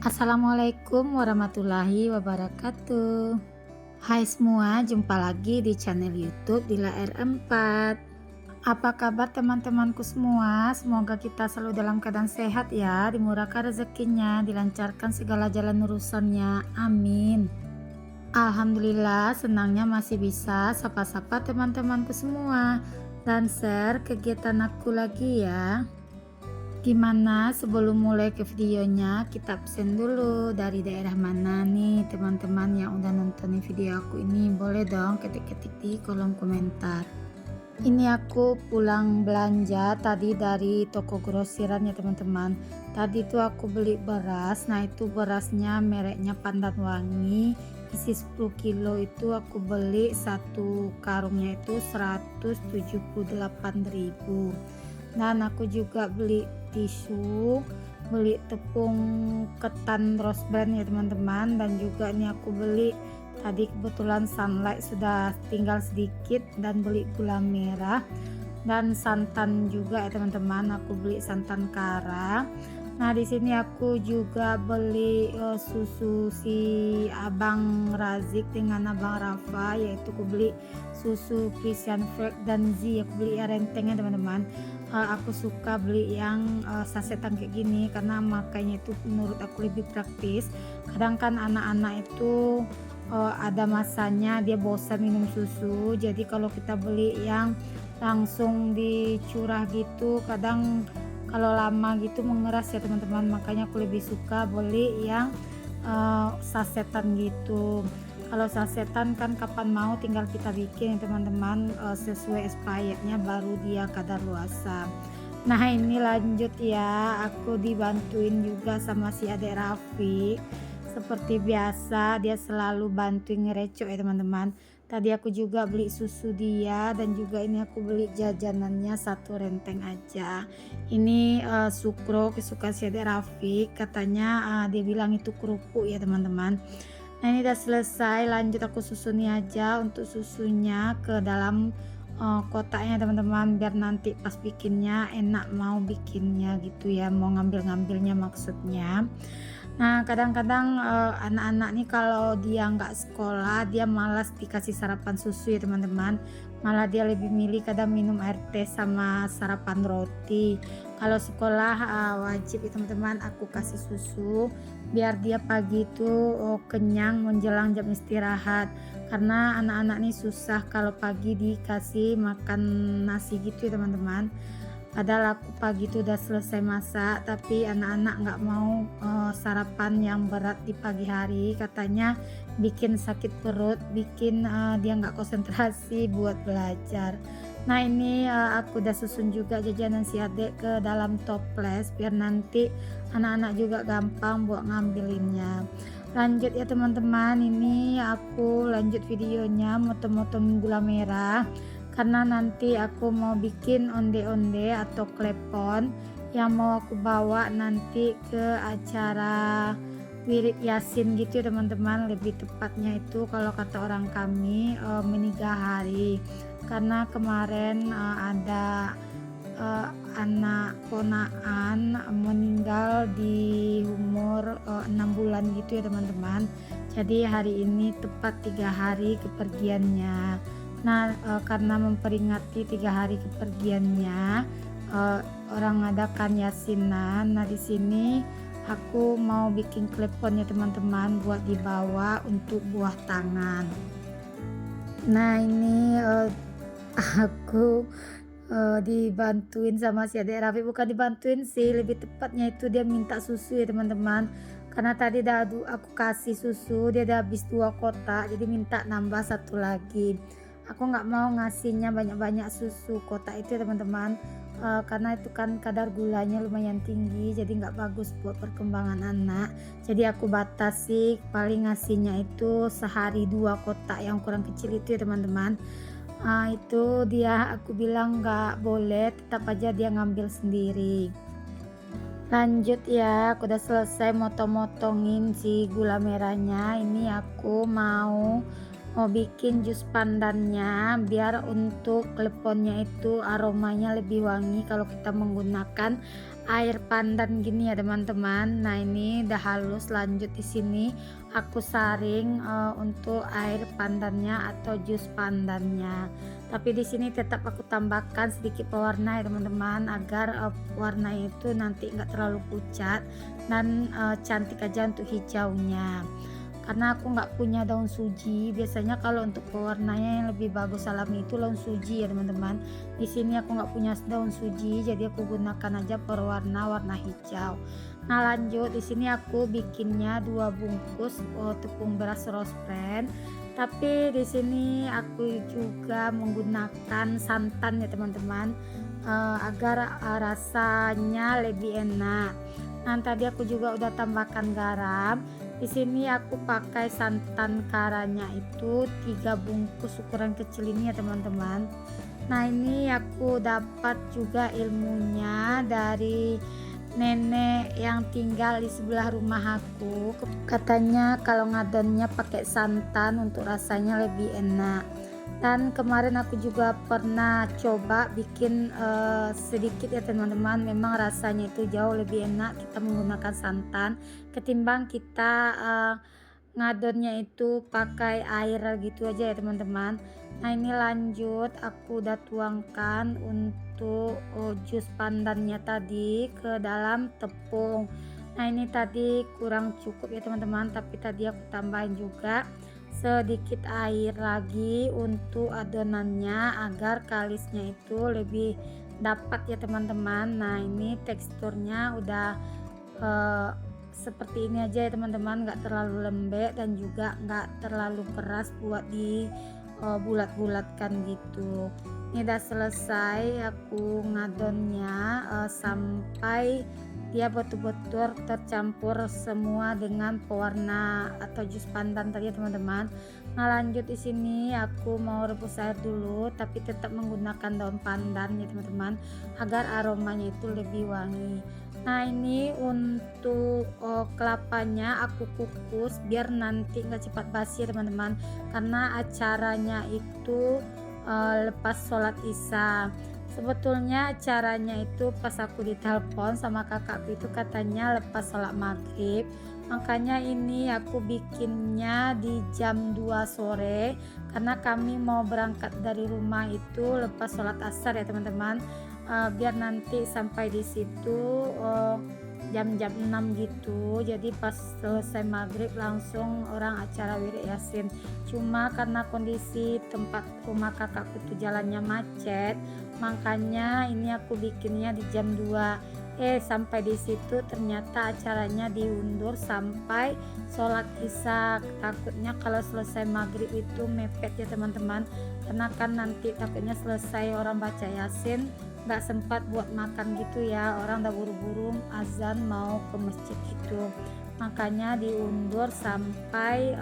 Assalamualaikum warahmatullahi wabarakatuh. Hai semua, jumpa lagi di channel YouTube Dila R4. Apa kabar teman-temanku semua? Semoga kita selalu dalam keadaan sehat ya, dimurahkan rezekinya, dilancarkan segala jalan urusannya. Amin. Alhamdulillah, senangnya masih bisa sapa-sapa teman-temanku semua dan share kegiatan aku lagi ya. Gimana sebelum mulai ke videonya, kita pesen dulu dari daerah mana nih teman-teman yang udah nontonin video aku ini. Boleh dong ketik-ketik di kolom komentar. Ini aku pulang belanja tadi dari toko grosiran ya teman-teman. Tadi tuh aku beli beras. Nah itu berasnya mereknya Pandan Wangi, isi 10 kilo itu aku beli satu karungnya itu 178.000. Dan aku juga beli tisu, beli tepung ketan rose brand ya teman-teman, dan juga ini aku beli tadi kebetulan sunlight sudah tinggal sedikit, dan beli gula merah dan santan juga ya teman-teman, aku beli santan kara. Nah di sini aku juga beli susu si Abang Razik dengan Abang Rafa, yaitu aku beli susu Christian Fresh dan Z. Aku beli ya rentengnya teman-teman. Aku suka beli yang sasetan kayak gini karena makanya itu menurut aku lebih praktis. Kadang kan anak-anak itu ada masanya dia bosan minum susu, jadi kalau kita beli yang langsung dicurah gitu kadang kalau lama gitu mengeras ya teman-teman, makanya aku lebih suka beli yang sasetan gitu. Kalau sasetan kan kapan mau tinggal kita bikin ya teman-teman, sesuai expirednya baru dia kadaluarsa. Nah ini lanjut ya, aku dibantuin juga sama si adek Raffi. Seperti biasa dia selalu bantuin ngerecok ya teman-teman. Tadi aku juga beli susu dia, dan juga ini aku beli jajanannya satu renteng aja. Ini sukro kesukaan si adek Raffi, katanya dia bilang itu kerupuk ya teman-teman. Nah ini udah selesai, lanjut aku susuni aja untuk susunya ke dalam kotaknya teman-teman, biar nanti pas bikinnya enak mau bikinnya gitu ya, mau ngambil-ngambilnya maksudnya. Nah kadang-kadang anak-anak nih kalau dia nggak sekolah dia malas dikasih sarapan susu ya teman-teman, malah dia lebih milih kadang minum air teh sama sarapan roti. Kalau sekolah wajib ya teman-teman aku kasih susu biar dia pagi itu kenyang menjelang jam istirahat, karena anak-anak nih susah kalau pagi dikasih makan nasi gitu ya teman-teman. Padahal aku pagi itu udah selesai masak, tapi anak-anak nggak mau sarapan yang berat di pagi hari, katanya bikin sakit perut, bikin dia nggak konsentrasi buat belajar. Nah ini aku udah susun juga jajanan si adek ke dalam toples biar nanti anak-anak juga gampang buat ngambilinnya. Lanjut ya teman-teman, ini aku lanjut videonya motong-motong gula merah karena nanti aku mau bikin onde-onde atau klepon yang mau aku bawa nanti ke acara wirid yasin gitu ya teman-teman. Lebih tepatnya itu kalau kata orang kami meninggal hari, karena kemarin ada anak ponaan meninggal di umur 6 bulan gitu ya teman-teman. Jadi hari ini tepat 3 hari kepergiannya. Nah karena memperingati 3 hari kepergiannya, orang adakan yasinan. Nah di sini aku mau bikin klepon ya teman-teman buat dibawa untuk buah tangan. Nah ini aku dibantuin sama si adek Raffi, bukan dibantuin sih, lebih tepatnya itu dia minta susu ya teman-teman, karena tadi aku kasih susu dia udah habis 2 kotak, jadi minta nambah satu lagi. Aku nggak mau ngasihnya banyak-banyak susu kotak itu ya teman-teman, karena itu kan kadar gulanya lumayan tinggi, jadi nggak bagus buat perkembangan anak. Jadi aku batasi paling ngasihnya itu sehari 2 kotak yang ukuran kecil itu ya teman-teman. Itu dia aku bilang nggak boleh, tetap aja dia ngambil sendiri. Lanjut ya, aku udah selesai motong-motongin si gula merahnya. Ini aku mau mau bikin jus pandannya biar untuk kleponnya itu aromanya lebih wangi kalau kita menggunakan air pandan gini ya teman-teman. Nah ini udah halus, lanjut di sini aku saring untuk air pandannya atau jus pandannya. Tapi di sini tetap aku tambahkan sedikit pewarna ya teman-teman, agar warna itu nanti enggak terlalu pucat dan cantik aja untuk hijaunya. Karena aku nggak punya daun suji, biasanya kalau untuk pewarnanya yang lebih bagus alami itu daun suji ya teman-teman. Di sini aku nggak punya daun suji, jadi aku gunakan aja pewarna warna hijau. Nah lanjut di sini aku bikinnya 2 bungkus tepung beras rose bran. Tapi di sini aku juga menggunakan santan ya teman-teman, agar rasanya lebih enak. Nah tadi aku juga udah tambahkan garam. Di sini aku pakai santan karanya itu 3 bungkus ukuran kecil ini ya teman-teman. Nah ini aku dapat juga ilmunya dari nenek yang tinggal di sebelah rumah aku. Katanya kalau ngadonnya pakai santan untuk rasanya lebih enak. Dan kemarin aku juga pernah coba bikin sedikit ya teman-teman, memang rasanya itu jauh lebih enak kita menggunakan santan ketimbang kita ngadonnya itu pakai air gitu aja ya teman-teman. Nah ini lanjut aku udah tuangkan untuk jus pandannya tadi ke dalam tepung. Nah ini tadi kurang cukup ya teman-teman, tapi tadi aku tambahin juga sedikit air lagi untuk adonannya agar kalisnya itu lebih dapat ya teman-teman. Nah ini teksturnya udah seperti ini aja ya teman-teman, nggak terlalu lembek dan juga nggak terlalu keras buat di bulat-bulatkan gitu. Ini udah selesai aku ngadonnya sampai dia betul-betul tercampur semua dengan pewarna atau jus pandan tadi ya teman-teman. Nah lanjut di sini aku mau rebus air dulu, tapi tetap menggunakan daun pandan ya teman-teman, agar aromanya itu lebih wangi. Nah ini untuk kelapanya aku kukus biar nanti nggak cepat basi ya teman-teman, karena acaranya itu lepas sholat isya. Sebetulnya caranya itu pas aku ditelepon sama kakakku itu katanya lepas sholat maghrib, makanya ini aku bikinnya di jam 2 sore karena kami mau berangkat dari rumah itu lepas sholat asar ya teman-teman, biar nanti sampai di situ jam-jam 6 gitu. Jadi pas selesai maghrib langsung orang acara wirid yasin. Cuma karena kondisi tempat rumah kakakku itu jalannya macet, makanya ini aku bikinnya di jam 2. Sampai di situ ternyata acaranya diundur sampai sholat isya. Takutnya kalau selesai maghrib itu mepet ya teman-teman, karena kan nanti takutnya selesai orang baca yasin nggak sempat buat makan gitu ya, orang udah buru-buru azan mau ke masjid gitu, makanya diundur sampai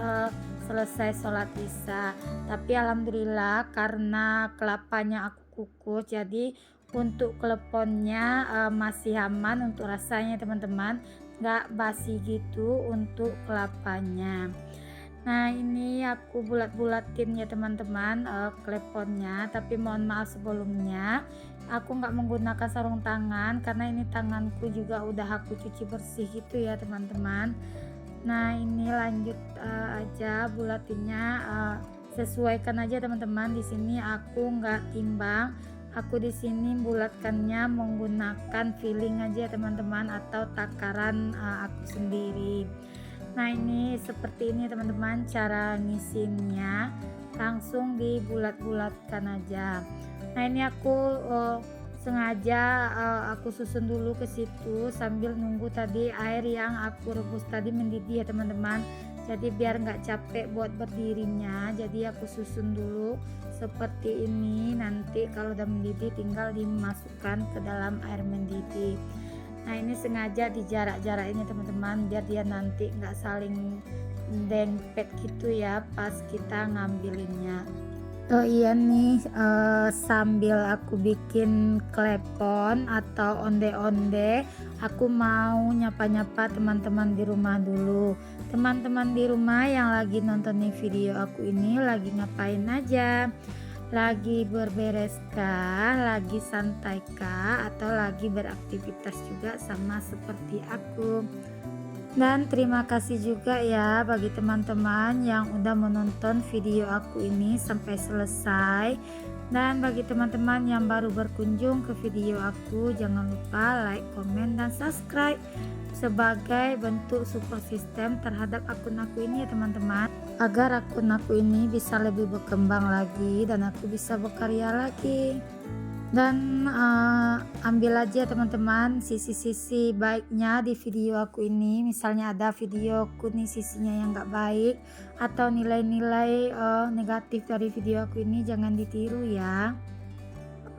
selesai sholat isya. Tapi alhamdulillah karena kelapanya aku kukus, jadi untuk kleponnya masih aman untuk rasanya teman-teman, nggak basi gitu untuk kelapanya. Nah ini aku bulat-bulatin ya teman-teman kleponnya, tapi mohon maaf sebelumnya aku nggak menggunakan sarung tangan karena ini tanganku juga udah aku cuci bersih gitu ya teman-teman. Nah ini lanjut aja bulatinnya, sesuaikan aja teman-teman. Di sini aku nggak timbang, aku di sini bulatkannya menggunakan feeling aja teman-teman atau takaran aku sendiri. Nah ini seperti ini teman-teman cara ngisinya, langsung dibulat-bulatkan aja. Nah ini aku sengaja aku susun dulu ke situ sambil nunggu tadi air yang aku rebus tadi mendidih ya teman-teman. Jadi biar nggak capek buat berdirinya, jadi aku susun dulu seperti ini. Nanti kalau udah mendidih tinggal dimasukkan ke dalam air mendidih. Nah ini sengaja di jarak-jarak ini teman-teman, biar dia nanti nggak saling dempet gitu ya pas kita ngambilinnya. Oh iya nih, sambil aku bikin klepon atau onde-onde, aku mau nyapa-nyapa teman-teman di rumah dulu. Teman-teman di rumah yang lagi nonton nih video aku ini lagi ngapain aja? Lagi berberes kah? Lagi santai kah? Atau lagi beraktivitas juga sama seperti aku? Dan terima kasih juga ya bagi teman-teman yang udah menonton video aku ini sampai selesai. Dan bagi teman-teman yang baru berkunjung ke video aku, jangan lupa like, komen, dan subscribe sebagai bentuk support system terhadap akun aku ini ya teman-teman, agar akun aku ini bisa lebih berkembang lagi dan aku bisa berkarya lagi. Dan ambil aja teman-teman sisi-sisi baiknya di video aku ini. Misalnya ada videoku nih sisinya yang gak baik atau nilai-nilai negatif dari video aku ini, jangan ditiru ya.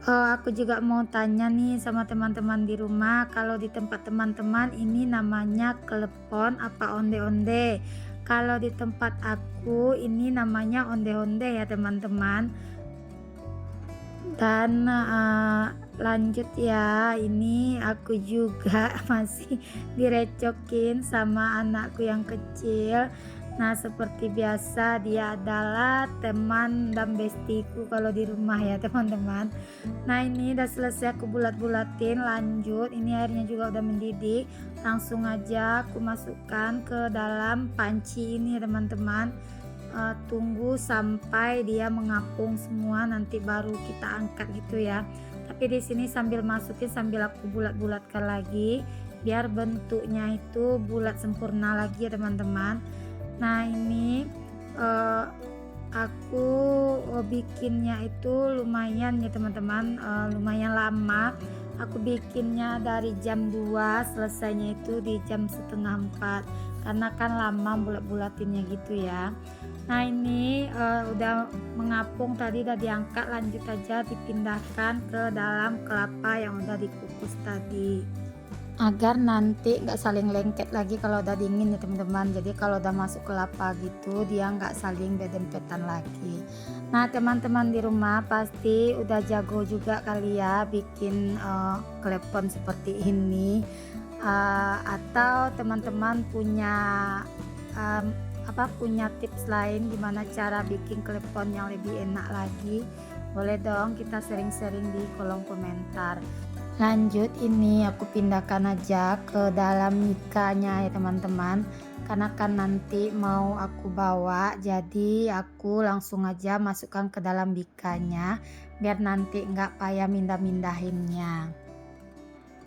Aku juga mau tanya nih sama teman-teman di rumah, kalau di tempat teman-teman ini namanya klepon apa onde-onde? Kalau di tempat aku ini namanya onde-onde ya teman-teman. Dan lanjut ya, ini aku juga masih direcokin sama anakku yang kecil. Nah seperti biasa dia adalah teman dan bestiku kalau di rumah ya teman-teman. Nah ini udah selesai aku bulat-bulatin, lanjut ini airnya juga udah mendidih, langsung aja aku masukkan ke dalam panci ini ya teman-teman. Tunggu sampai dia mengapung semua, nanti baru kita angkat gitu ya. Tapi di sini sambil masukin sambil aku bulat-bulatkan lagi biar bentuknya itu bulat sempurna lagi ya teman-teman. Nah ini aku bikinnya itu lumayan ya teman-teman, lumayan lama. Aku bikinnya dari jam 2, selesainya itu di jam setengah 4 karena kan lama bulat-bulatinnya gitu ya. Nah ini udah mengapung tadi, udah diangkat, lanjut aja dipindahkan ke dalam kelapa yang udah dikukus tadi agar nanti nggak saling lengket lagi kalau udah dingin ya teman-teman. Jadi kalau udah masuk kelapa gitu dia nggak saling bedempetan lagi. Nah teman-teman di rumah pasti udah jago juga kali ya bikin klepon seperti ini, atau teman-teman punya punya tips lain gimana cara bikin klepon yang lebih enak lagi, boleh dong kita sering-sering di kolom komentar. Lanjut ini aku pindahkan aja ke dalam mikanya ya teman-teman, karena kan nanti mau aku bawa, jadi aku langsung aja masukkan ke dalam mikanya biar nanti nggak payah mindah-mindahinnya.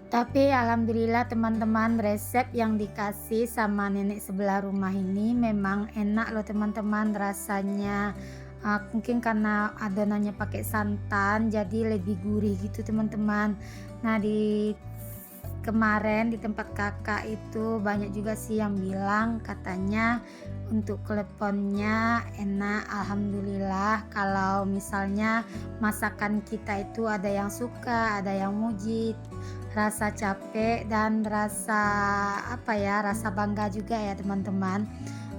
Tapi alhamdulillah teman-teman, resep yang dikasih sama nenek sebelah rumah ini memang enak loh teman-teman rasanya. Mungkin karena adonannya pakai santan jadi lebih gurih gitu teman-teman. Nah di kemarin di tempat kakak itu banyak juga sih yang bilang katanya untuk kleponnya enak. Alhamdulillah kalau misalnya masakan kita itu ada yang suka, ada yang muji, rasa capek dan rasa rasa bangga juga ya teman-teman.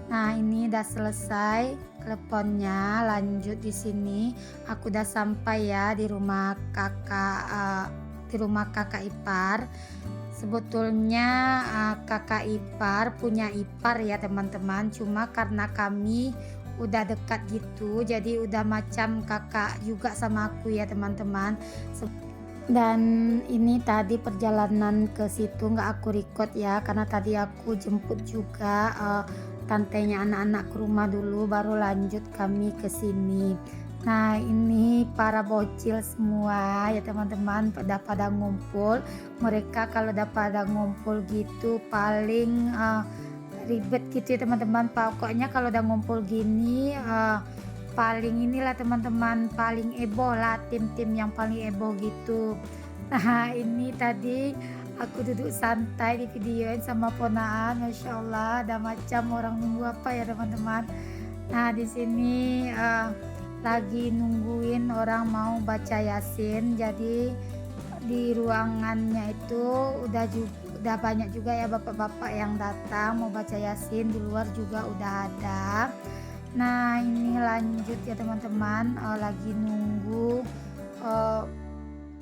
Nah ini udah selesai kleponnya, lanjut di sini aku udah sampai ya di rumah kakak ipar. Sebetulnya kakak ipar punya ipar ya teman-teman, cuma karena kami udah dekat gitu jadi udah macam kakak juga sama aku ya teman-teman. Dan ini tadi perjalanan ke situ nggak aku record ya karena tadi aku jemput juga tantenya anak-anak ke rumah dulu baru lanjut kami ke sini. Nah ini para bocil semua ya teman-teman pada ngumpul. Mereka kalau udah pada ngumpul gitu paling ribet gitu ya teman-teman. Pokoknya kalau udah ngumpul gini paling inilah teman-teman, paling heboh lah, tim-tim yang paling heboh gitu. Nah ini tadi aku duduk santai di videoin sama ponaan, masya Allah ada macam orang nunggu apa ya teman-teman. Nah di sini lagi nungguin orang mau baca yasin, jadi di ruangannya itu udah banyak juga ya bapak-bapak yang datang mau baca yasin, di luar juga udah ada. Nah ini lanjut ya teman-teman, lagi nunggu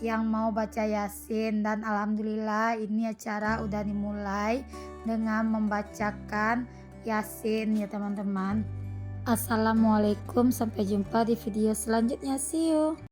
yang mau baca Yasin, dan alhamdulillah ini acara udah dimulai dengan membacakan Yasin ya teman-teman. Assalamualaikum, sampai jumpa di video selanjutnya, see you.